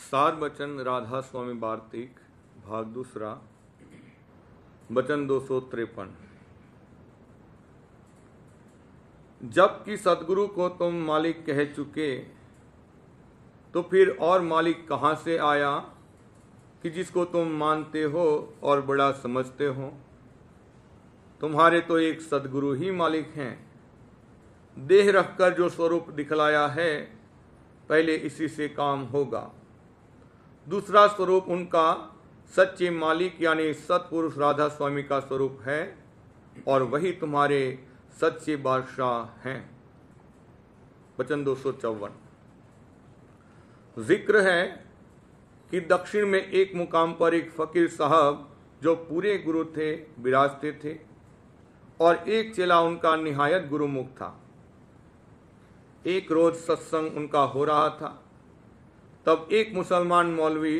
सार वचन राधा स्वामी वार्तिक भाग दूसरा वचन 253। जबकि सतगुरु को तुम मालिक कह चुके तो फिर और मालिक कहाँ से आया कि जिसको तुम मानते हो और बड़ा समझते हो। तुम्हारे तो एक सतगुरु ही मालिक हैं। देह रखकर जो स्वरूप दिखलाया है पहले इसी से काम होगा। दूसरा स्वरूप उनका सच्चे मालिक यानी सतपुरुष राधा स्वामी का स्वरूप है और वही तुम्हारे सच्चे बादशाह हैं। वचन 254। जिक्र है कि दक्षिण में एक मुकाम पर एक फकीर साहब जो पूरे गुरु थे विराजते थे और एक चेला उनका निहायत गुरुमुख था। एक रोज सत्संग उनका हो रहा था। तब एक मुसलमान मौलवी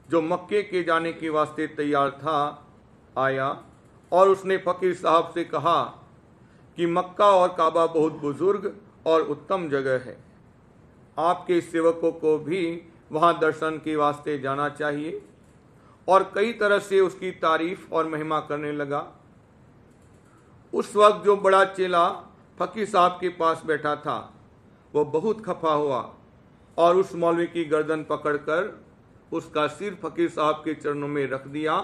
जो मक्के के जाने के वास्ते तैयार था आया और उसने फकीर साहब से कहा कि मक्का और काबा बहुत बुजुर्ग और उत्तम जगह है। आपके सेवकों को भी वहां दर्शन के वास्ते जाना चाहिए और कई तरह से उसकी तारीफ और महिमा करने लगा। उस वक्त जो बड़ा चेला फकीर साहब के पास बैठा था वो बहुत खफा हुआ और उस मौलवी की गर्दन पकड़कर उसका सिर फकीर साहब के चरणों में रख दिया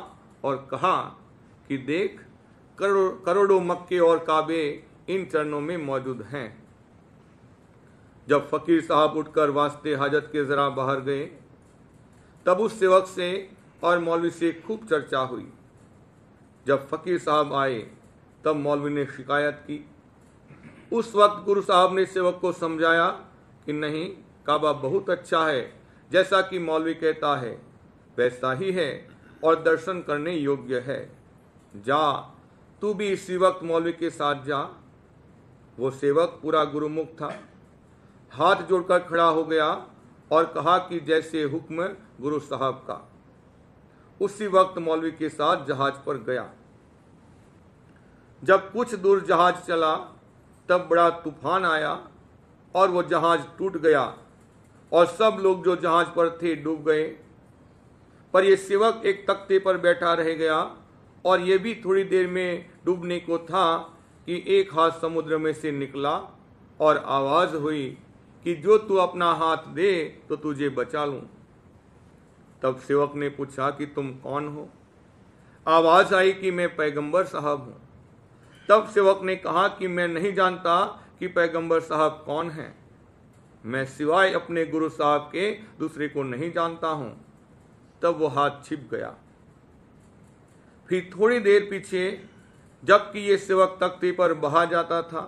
और कहा कि देख करोड़ों मक्के और काबे इन चरणों में मौजूद हैं। जब फकीर साहब उठकर वास्ते हाजत के जरा बाहर गए तब उस सेवक से और मौलवी से खूब चर्चा हुई। जब फकीर साहब आए तब मौलवी ने शिकायत की। उस वक्त गुरु साहब ने सेवक को समझाया कि नहीं, काबा बहुत अच्छा है, जैसा कि मौलवी कहता है वैसा ही है और दर्शन करने योग्य है। जा, तू भी इसी वक्त मौलवी के साथ जा। वो सेवक पूरा गुरुमुख था, हाथ जोड़कर खड़ा हो गया और कहा कि जैसे हुक्म गुरु साहब का। उसी वक्त मौलवी के साथ जहाज पर गया। जब कुछ दूर जहाज चला तब बड़ा तूफान आया और वो जहाज टूट गया और सब लोग जो जहाज पर थे डूब गए। पर ये सेवक एक तख्ते पर बैठा रह गया और ये भी थोड़ी देर में डूबने को था कि एक हाथ समुद्र में से निकला और आवाज हुई कि जो तू अपना हाथ दे तो तुझे बचा लूं। तब सेवक ने पूछा कि तुम कौन हो? आवाज आई कि मैं पैगंबर साहब हूं। तब सेवक ने कहा कि मैं नहीं जानता कि पैगंबर साहब कौन हैं। मैं सिवाय अपने गुरु साहब के दूसरे को नहीं जानता हूं। तब वो हाथ छिप गया। फिर थोड़ी देर पीछे जबकि ये सेवक तख्ते पर बहा जाता था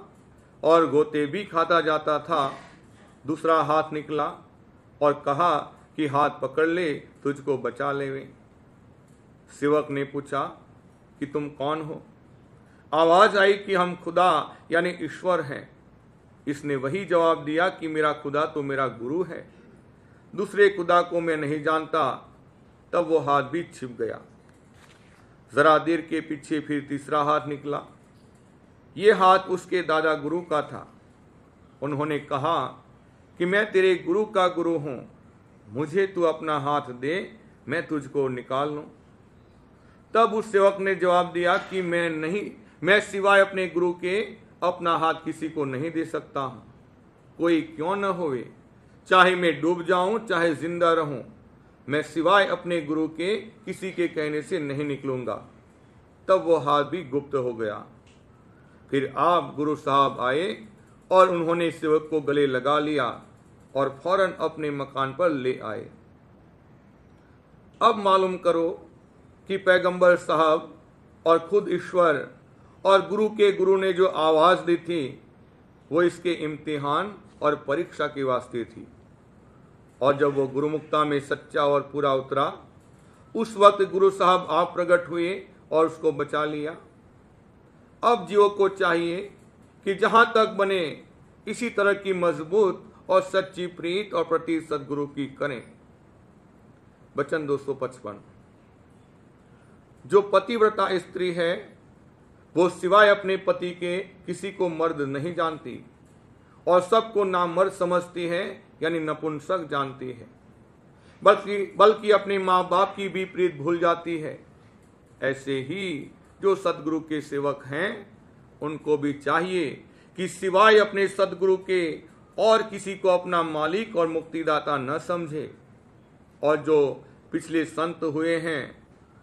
और गोते भी खाता जाता था, दूसरा हाथ निकला और कहा कि हाथ पकड़ ले, तुझको बचा लेवे। सेवक ने पूछा कि तुम कौन हो? आवाज आई कि हम खुदा यानी ईश्वर हैं। इसने वही जवाब दिया कि मेरा खुदा तो मेरा गुरु है, दूसरे खुदा को मैं नहीं जानता। तब वो हाथ भी छिप गया। जरा देर के पीछे फिर तीसरा हाथ निकला। ये हाथ उसके दादा गुरु का था। उन्होंने कहा कि मैं तेरे गुरु का गुरु हूं, मुझे तू अपना हाथ दे, मैं तुझको निकाल लूं। तब उस सेवक ने जवाब दिया कि मैं सिवाय अपने गुरु के अपना हाथ किसी को नहीं दे सकता हूं, कोई क्यों न होवे, चाहे मैं डूब जाऊं चाहे जिंदा रहूं, मैं सिवाय अपने गुरु के किसी के कहने से नहीं निकलूंगा। तब वो हाथ भी गुप्त हो गया। फिर आप गुरु साहब आए और उन्होंने सेवक को गले लगा लिया और फौरन अपने मकान पर ले आए। अब मालूम करो कि पैगंबर साहब और खुद ईश्वर और गुरु के गुरु ने जो आवाज दी थी वो इसके इम्तिहान और परीक्षा के वास्ते थी। और जब वो गुरुमुक्ता में सच्चा और पूरा उतरा उस वक्त गुरु साहब आप प्रकट हुए और उसको बचा लिया। अब जीवों को चाहिए कि जहां तक बने इसी तरह की मजबूत और सच्ची प्रीत और प्रति सदगुरु की करें। वचन 255। जो पतिव्रता स्त्री है वो सिवाय अपने पति के किसी को मर्द नहीं जानती और सबको नामर्द समझती है यानी नपुंसक जानती है। बल्कि अपने माँ बाप की भी प्रीत भूल जाती है। ऐसे ही जो सदगुरु के सेवक हैं उनको भी चाहिए कि सिवाय अपने सदगुरु के और किसी को अपना मालिक और मुक्तिदाता न समझे, और जो पिछले संत हुए हैं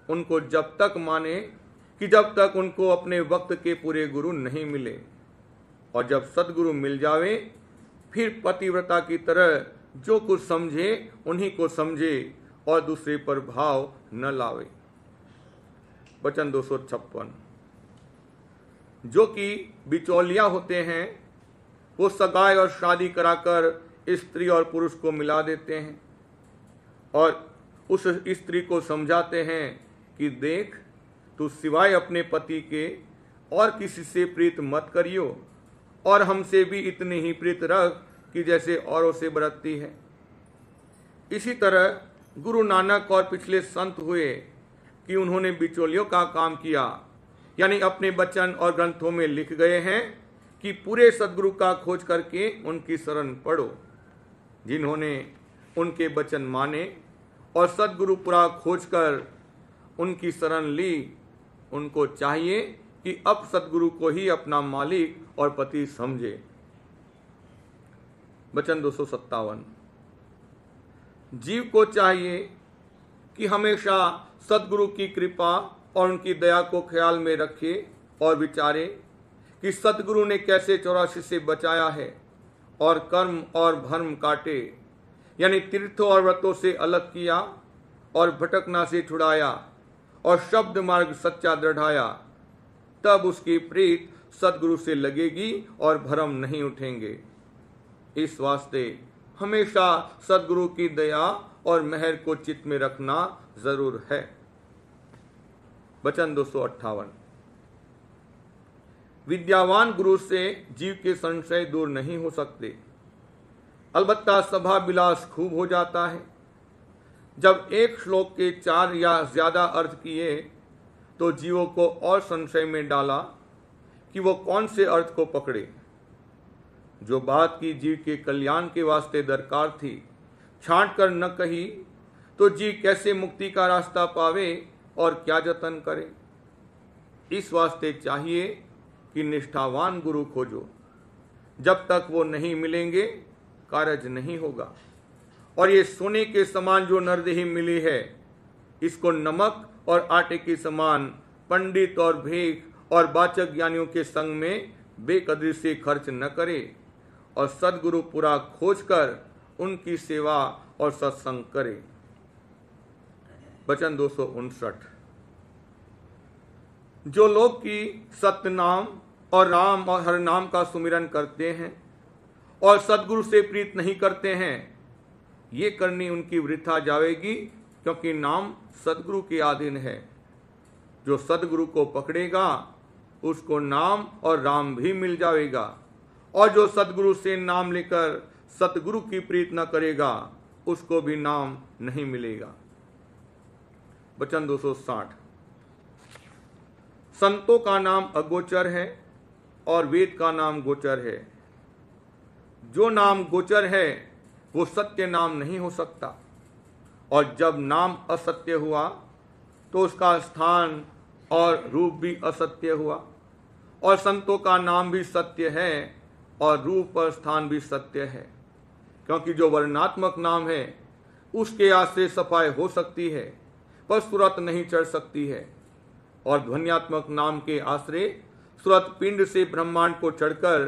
उनको जब तक माने कि जब तक उनको अपने वक्त के पूरे गुरु नहीं मिले, और जब सदगुरु मिल जावे फिर पतिव्रता की तरह जो कुछ समझे उन्हीं को समझे और दूसरे पर भाव न लावे। वचन 256। जो कि बिचौलिया होते हैं वो सगाई और शादी कराकर स्त्री और पुरुष को मिला देते हैं और उस स्त्री को समझाते हैं कि देख, तू सिवाय अपने पति के और किसी से प्रीत मत करियो, और हमसे भी इतनी ही प्रीत रख कि जैसे औरों से बरतती है। इसी तरह गुरु नानक और पिछले संत हुए कि उन्होंने बिचौलियों का काम किया, यानी अपने वचन और ग्रंथों में लिख गए हैं कि पूरे सदगुरु का खोज करके उनकी शरण पढ़ो। जिन्होंने उनके वचन माने और सदगुरु पूरा खोज कर उनकी शरण ली, उनको चाहिए कि अब सदगुरु को ही अपना मालिक और पति समझे। वचन 257। जीव को चाहिए कि हमेशा सदगुरु की कृपा और उनकी दया को ख्याल में रखे और विचारे कि सदगुरु ने कैसे 84 से बचाया है और कर्म और भर्म काटे, यानी तीर्थों और व्रतों से अलग किया और भटकना से छुड़ाया और शब्द मार्ग सच्चा दृढ़ाया। तब उसकी प्रीत सदगुरु से लगेगी और भरम नहीं उठेंगे। इस वास्ते हमेशा सदगुरु की दया और मेहर को चित्त में रखना जरूर है। वचन 258। विद्यावान गुरु से जीव के संशय दूर नहीं हो सकते, अलबत्ता सभा विलास खूब हो जाता है। जब एक श्लोक के 4 या ज्यादा अर्थ किए तो जीवों को और संशय में डाला कि वो कौन से अर्थ को पकड़े। जो बात की जीव के कल्याण के वास्ते दरकार थी छांट कर न कही तो जीव कैसे मुक्ति का रास्ता पावे और क्या जतन करे। इस वास्ते चाहिए कि निष्ठावान गुरु खोजो। जब तक वो नहीं मिलेंगे कारज नहीं होगा। और ये सोने के समान जो नरदेही मिली है, इसको नमक और आटे के समान पंडित और भेख और वाचक ज्ञानियों के संग में बेकदरी से खर्च न करे और सदगुरु पूरा खोज कर उनकी सेवा और सत्संग करे। वचन 259। जो लोग की सत्य नाम और राम और हर नाम का सुमिरन करते हैं और सदगुरु से प्रीत नहीं करते हैं, ये करनी उनकी वृथा जाएगी, क्योंकि नाम सदगुरु के अधीन है। जो सदगुरु को पकड़ेगा उसको नाम और राम भी मिल जाएगा, और जो सदगुरु से नाम लेकर सतगुरु की प्रीत न करेगा उसको भी नाम नहीं मिलेगा। वचन 260। संतों का नाम अगोचर है और वेद का नाम गोचर है। जो नाम गोचर है वो सत्य नाम नहीं हो सकता, और जब नाम असत्य हुआ तो उसका स्थान और रूप भी असत्य हुआ। और संतों का नाम भी सत्य है और रूप और स्थान भी सत्य है, क्योंकि जो वर्णात्मक नाम है उसके आश्रय सफाई हो सकती है पर सुरत नहीं चढ़ सकती है, और ध्वन्यात्मक नाम के आश्रय सुरत पिंड से ब्रह्मांड को चढ़कर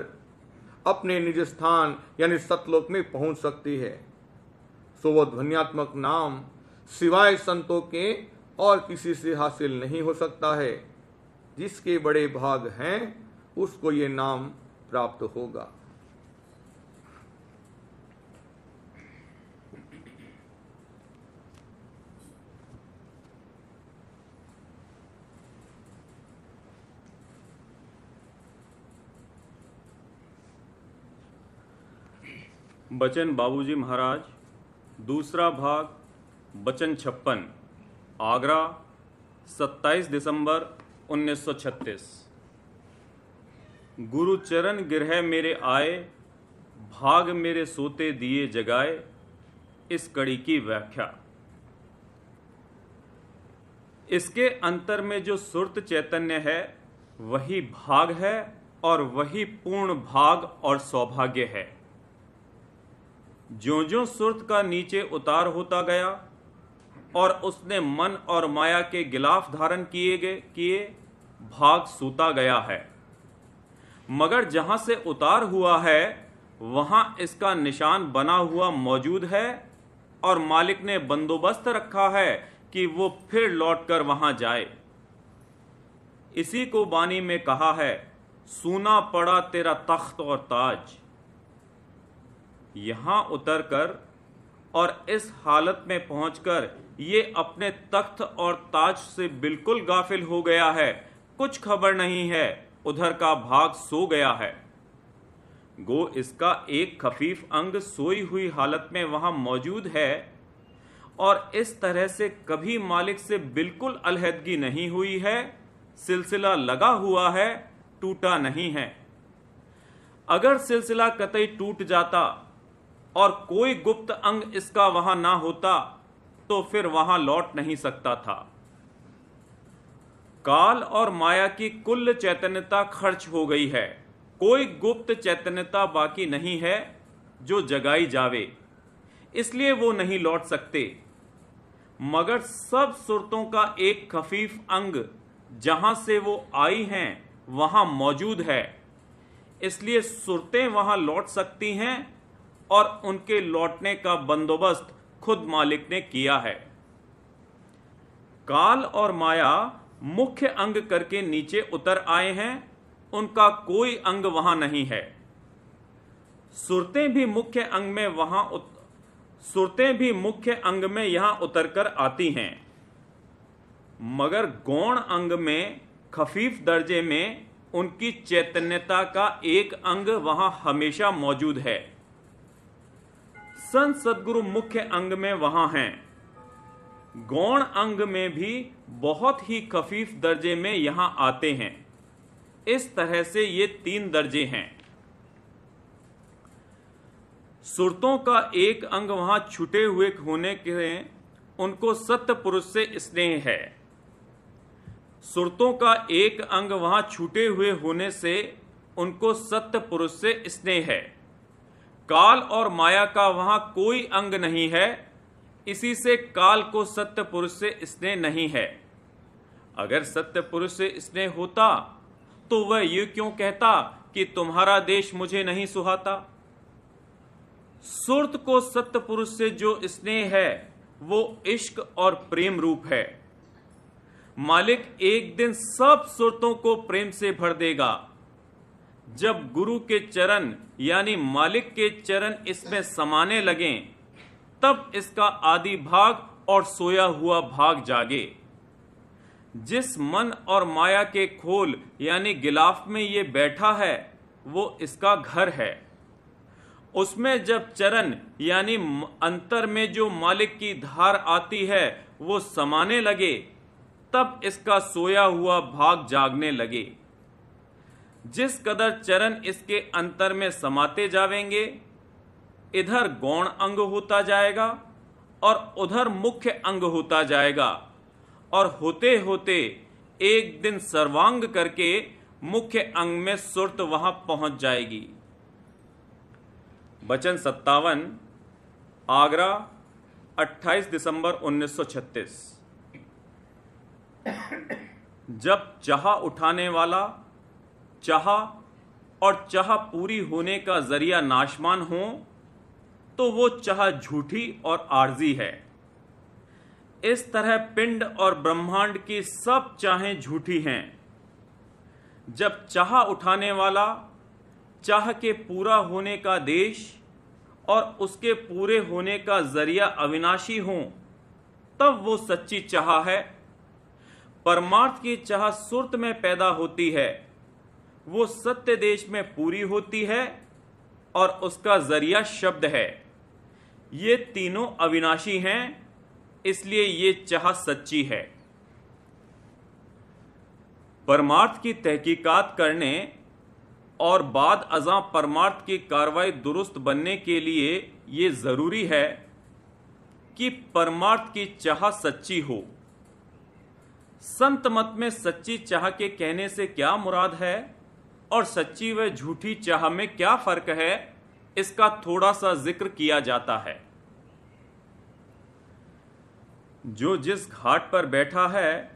अपने निज स्थान यानी सतलोक में पहुंच सकती है। सो वो ध्वन्यात्मक नाम सिवाय संतों के और किसी से हासिल नहीं हो सकता है। जिसके बड़े भाग हैं उसको ये नाम प्राप्त होगा। बचन बाबूजी महाराज, दूसरा भाग, बचन 56, आगरा, 27 दिसंबर 1936। गुरु चरण गृह मेरे आए, भाग मेरे सोते दिए जगाए। इस कड़ी की व्याख्या। इसके अंतर में जो सुर्त चैतन्य है वही भाग है और वही पूर्ण भाग और सौभाग्य है। ज्यों ज्यों सुर्त का नीचे उतार होता गया और उसने मन और माया के गिलाफ धारण किए भाग सूता गया है, मगर जहां से उतार हुआ है वहां इसका निशान बना हुआ मौजूद है और मालिक ने बंदोबस्त रखा है कि वो फिर लौटकर वहां जाए। इसी को बानी में कहा है, सूना पड़ा तेरा तख्त और ताज। यहां उतरकर और इस हालत में पहुंचकर ये अपने तख्त और ताज से बिल्कुल गाफिल हो गया है, कुछ खबर नहीं है, उधर का भाग सो गया है। गो इसका एक खफीफ अंग सोई हुई हालत में वहां मौजूद है और इस तरह से कभी मालिक से बिल्कुल अलहदगी नहीं हुई है, सिलसिला लगा हुआ है, टूटा नहीं है। अगर सिलसिला कतई टूट जाता और कोई गुप्त अंग इसका वहां ना होता तो फिर वहां लौट नहीं सकता था। काल और माया की कुल चैतन्यता खर्च हो गई है, कोई गुप्त चैतन्यता बाकी नहीं है जो जगाई जावे, इसलिए वो नहीं लौट सकते। मगर सब सुरतों का एक खफीफ अंग जहां से वो आई हैं वहां मौजूद है, इसलिए सुरतें वहां लौट सकती हैं और उनके लौटने का बंदोबस्त खुद मालिक ने किया है। काल और माया मुख्य अंग करके नीचे उतर आए हैं, उनका कोई अंग वहां नहीं है। सुरतें भी मुख्य अंग में यहां उतरकर आती हैं, मगर गौण अंग में खफीफ दर्जे में उनकी चैतन्यता का एक अंग वहां हमेशा मौजूद है। संत सद्गुरु मुख्य अंग में वहां हैं, गौण अंग में भी बहुत ही खफीफ दर्जे में यहां आते हैं। इस तरह से ये 3 दर्जे हैं। सुरतों का एक अंग वहां छुटे हुए होने के उनको सत्य पुरुष से स्नेह है। सुरतों का एक अंग वहां छूटे हुए होने से उनको सत्य पुरुष से स्नेह है। काल और माया का वहां कोई अंग नहीं है, इसी से काल को सत्य पुरुष से स्नेह नहीं है। अगर सत्य पुरुष से स्नेह होता तो वह ये क्यों कहता कि तुम्हारा देश मुझे नहीं सुहाता। सुरत को सत्य पुरुष से जो स्नेह है वो इश्क और प्रेम रूप है। मालिक एक दिन सब सुरतों को प्रेम से भर देगा। जब गुरु के चरण यानी मालिक के चरण इसमें समाने लगें, तब इसका आदि भाग और सोया हुआ भाग जागे। जिस मन और माया के खोल यानी गिलाफ में ये बैठा है वो इसका घर है। उसमें जब चरण यानी अंतर में जो मालिक की धार आती है वो समाने लगे, तब इसका सोया हुआ भाग जागने लगे। जिस कदर चरण इसके अंतर में समाते जावेंगे, इधर गौण अंग होता जाएगा और उधर मुख्य अंग होता जाएगा, और होते होते एक दिन सर्वांग करके मुख्य अंग में सुरत वहां पहुंच जाएगी। वचन 57, आगरा 28 दिसंबर 1936। जब चाह उठाने वाला चाह और चाह पूरी होने का जरिया नाशमान हो तो वो चाह झूठी और आर्जी है। इस तरह पिंड और ब्रह्मांड की सब चाहें झूठी हैं। जब चाह उठाने वाला चाह के पूरा होने का देश और उसके पूरे होने का जरिया अविनाशी हो, तब वो सच्ची चाह है। परमार्थ की चाह सुरत में पैदा होती है, वो सत्य देश में पूरी होती है और उसका जरिया शब्द है। ये तीनों अविनाशी हैं, इसलिए ये चाह सच्ची है। परमार्थ की तहकीकात करने और बाद अज़ां परमार्थ की कार्रवाई दुरुस्त बनने के लिए ये जरूरी है कि परमार्थ की चाह सच्ची हो। संत मत में सच्ची चाह के कहने से क्या मुराद है और सच्ची व झूठी चाह में क्या फर्क है, इसका थोड़ा सा जिक्र किया जाता है। जो जिस घाट पर बैठा है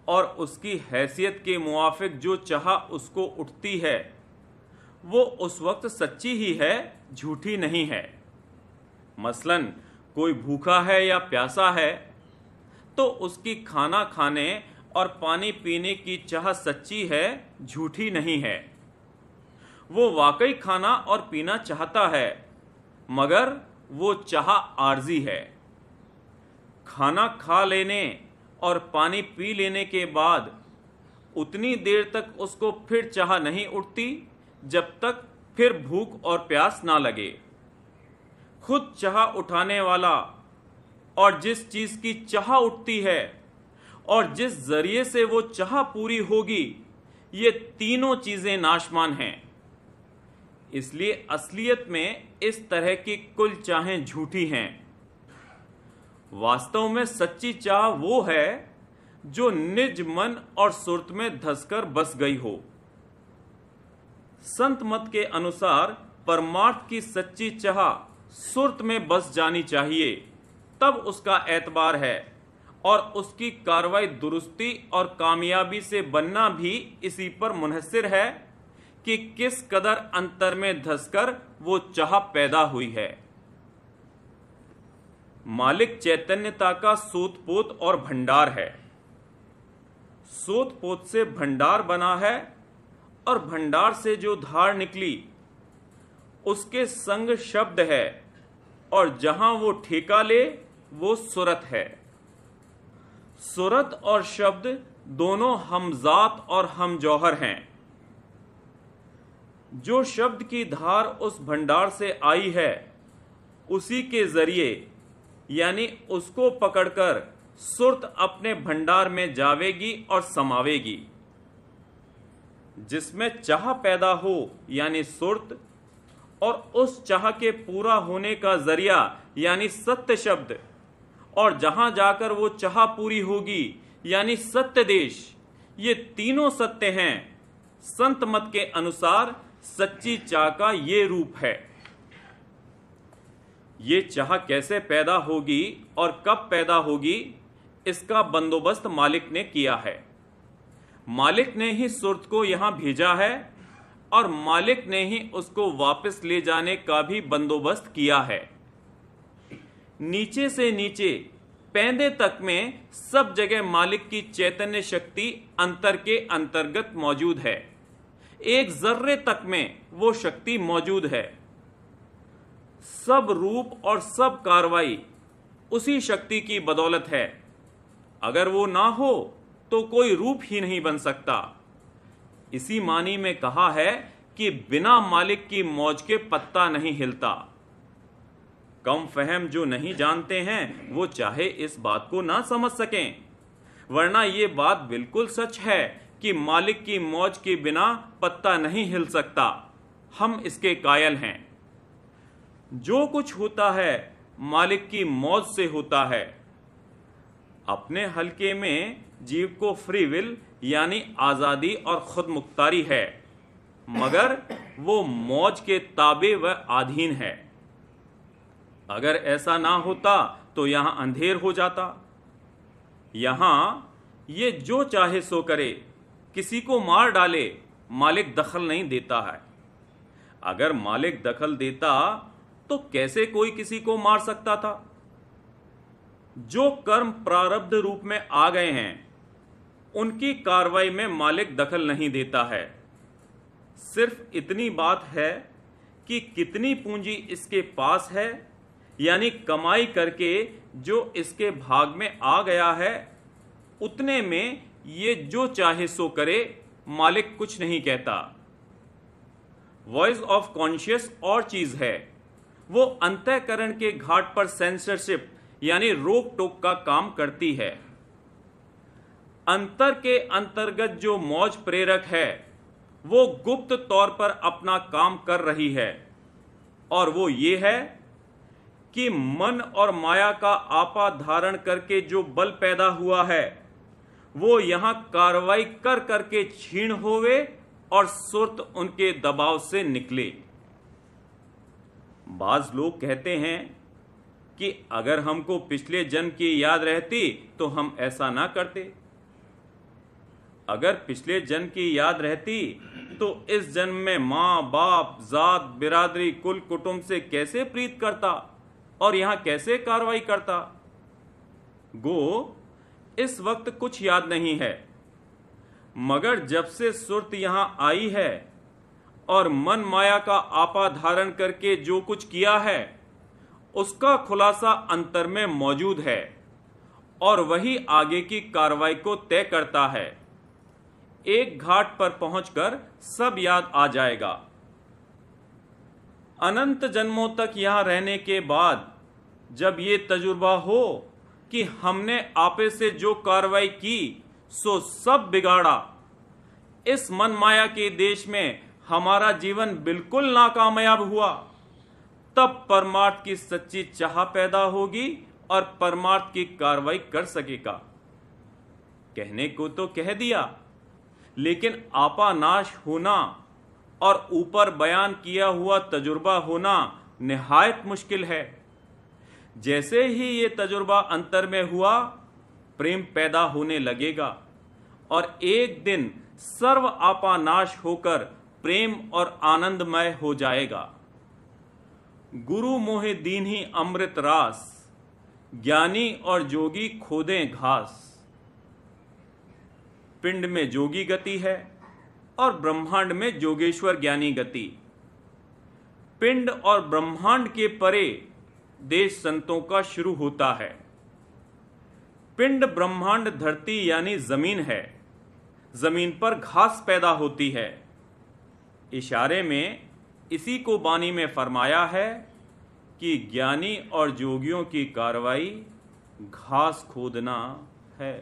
और उसकी हैसियत के मुआफिक जो चाह उसको उठती है, वो उस वक्त सच्ची ही है, झूठी नहीं है। मसलन कोई भूखा है या प्यासा है तो उसकी खाना खाने और पानी पीने की चाह सच्ची है, झूठी नहीं है। वो वाकई खाना और पीना चाहता है, मगर वो चाह आर्जी है। खाना खा लेने और पानी पी लेने के बाद उतनी देर तक उसको फिर चाह नहीं उठती जब तक फिर भूख और प्यास ना लगे। खुद चाह उठाने वाला और जिस चीज की चाह उठती है और जिस जरिए से वो चाह पूरी होगी, ये तीनों चीजें नाशमान हैं। इसलिए असलियत में इस तरह की कुल चाहें झूठी हैं। वास्तव में सच्ची चाह वो है जो निज मन और सुरत में धसकर बस गई हो। संत मत के अनुसार परमार्थ की सच्ची चाह सुरत में बस जानी चाहिए, तब उसका एतबार है, और उसकी कार्रवाई दुरुस्ती और कामयाबी से बनना भी इसी पर मुनहसिर है कि किस कदर अंतर में धसकर वो चाह पैदा हुई है। मालिक चैतन्यता का सोतपोत और भंडार है। सोतपोत से भंडार बना है और भंडार से जो धार निकली उसके संग शब्द है, और जहां वो ठेका ले वो सुरत है। सुरत और शब्द दोनों हमजात और हम जौहर हैं। जो शब्द की धार उस भंडार से आई है, उसी के जरिए यानी उसको पकड़कर सुरत अपने भंडार में जावेगी और समावेगी। जिसमें चाह पैदा हो यानी सुरत, और उस चाह के पूरा होने का जरिया यानी सत्य शब्द, और जहां जाकर वो चाह पूरी होगी यानी सत्य देश, ये तीनों सत्य हैं। संत मत के अनुसार सच्ची चाह का ये रूप है। ये चाह कैसे पैदा होगी और कब पैदा होगी, इसका बंदोबस्त मालिक ने किया है। मालिक ने ही सुरत को यहां भेजा है और मालिक ने ही उसको वापस ले जाने का भी बंदोबस्त किया है। नीचे से नीचे पैंदे तक में सब जगह मालिक की चैतन्य शक्ति अंतर के अंतर्गत मौजूद है। एक जर्रे तक में वो शक्ति मौजूद है। सब रूप और सब कार्रवाई उसी शक्ति की बदौलत है। अगर वो ना हो तो कोई रूप ही नहीं बन सकता। इसी मानी में कहा है कि बिना मालिक की मौज के पत्ता नहीं हिलता। कम फहम जो नहीं जानते हैं वो चाहे इस बात को ना समझ सकें, वरना ये बात बिल्कुल सच है कि मालिक की मौज के बिना पत्ता नहीं हिल सकता। हम इसके कायल हैं। जो कुछ होता है मालिक की मौज से होता है। अपने हल्के में जीव को फ्री विल यानी आजादी और खुद मुख्तारी है, मगर वो मौज के ताबे व अधीन है। अगर ऐसा ना होता तो यहां अंधेर हो जाता। यहां ये जो चाहे सो करे, किसी को मार डाले, मालिक दखल नहीं देता है। अगर मालिक दखल देता तो कैसे कोई किसी को मार सकता था? जो कर्म प्रारब्ध रूप में आ गए हैं उनकी कार्रवाई में मालिक दखल नहीं देता है। सिर्फ इतनी बात है कि कितनी पूंजी इसके पास है, यानी कमाई करके जो इसके भाग में आ गया है, उतने में ये जो चाहे सो करे, मालिक कुछ नहीं कहता। वॉइस ऑफ कॉन्शियस और चीज है। वो अंतःकरण के घाट पर सेंसरशिप यानी रोक टोक का काम करती है। अंतर के अंतर्गत जो मौज प्रेरक है वो गुप्त तौर पर अपना काम कर रही है, और वो ये है कि मन और माया का आपा धारण करके जो बल पैदा हुआ है वो यहां कार्रवाई कर करके क्षीण होवे और सुर्त उनके दबाव से निकले। बाज लोग कहते हैं कि अगर हमको पिछले जन्म की याद रहती तो हम ऐसा ना करते। अगर पिछले जन्म की याद रहती तो इस जन्म में मां बाप जात बिरादरी कुल कुटुंब से कैसे प्रीत करता और यहां कैसे कार्रवाई करता। गो इस वक्त कुछ याद नहीं है, मगर जब से सुरत यहां आई है और मन माया का आपा धारण करके जो कुछ किया है उसका खुलासा अंतर में मौजूद है और वही आगे की कार्रवाई को तय करता है। एक घाट पर पहुंचकर सब याद आ जाएगा। अनंत जन्मों तक यहां रहने के बाद जब ये तजुर्बा हो कि हमने आपे से जो कार्रवाई की सो सब बिगाड़ा, इस मन माया के देश में हमारा जीवन बिल्कुल नाकामयाब हुआ, तब परमार्थ की सच्ची चाह पैदा होगी और परमार्थ की कार्रवाई कर सकेगा। कहने को तो कह दिया, लेकिन आपा नाश होना और ऊपर बयान किया हुआ तजुर्बा होना निहायत मुश्किल है। जैसे ही ये तजुर्बा अंतर में हुआ, प्रेम पैदा होने लगेगा और एक दिन सर्व आपा नाश होकर प्रेम और आनंदमय हो जाएगा। गुरु मोहे दीन ही अमृत रास, ज्ञानी और जोगी खोदें घास। पिंड में जोगी गति है और ब्रह्मांड में जोगेश्वर ज्ञानी गति। पिंड और ब्रह्मांड के परे देश संतों का शुरू होता है। पिंड ब्रह्मांड धरती यानी जमीन है, जमीन पर घास पैदा होती है। इशारे में इसी को बानी में फरमाया है कि ज्ञानी और जोगियों की कार्रवाई घास खोदना है।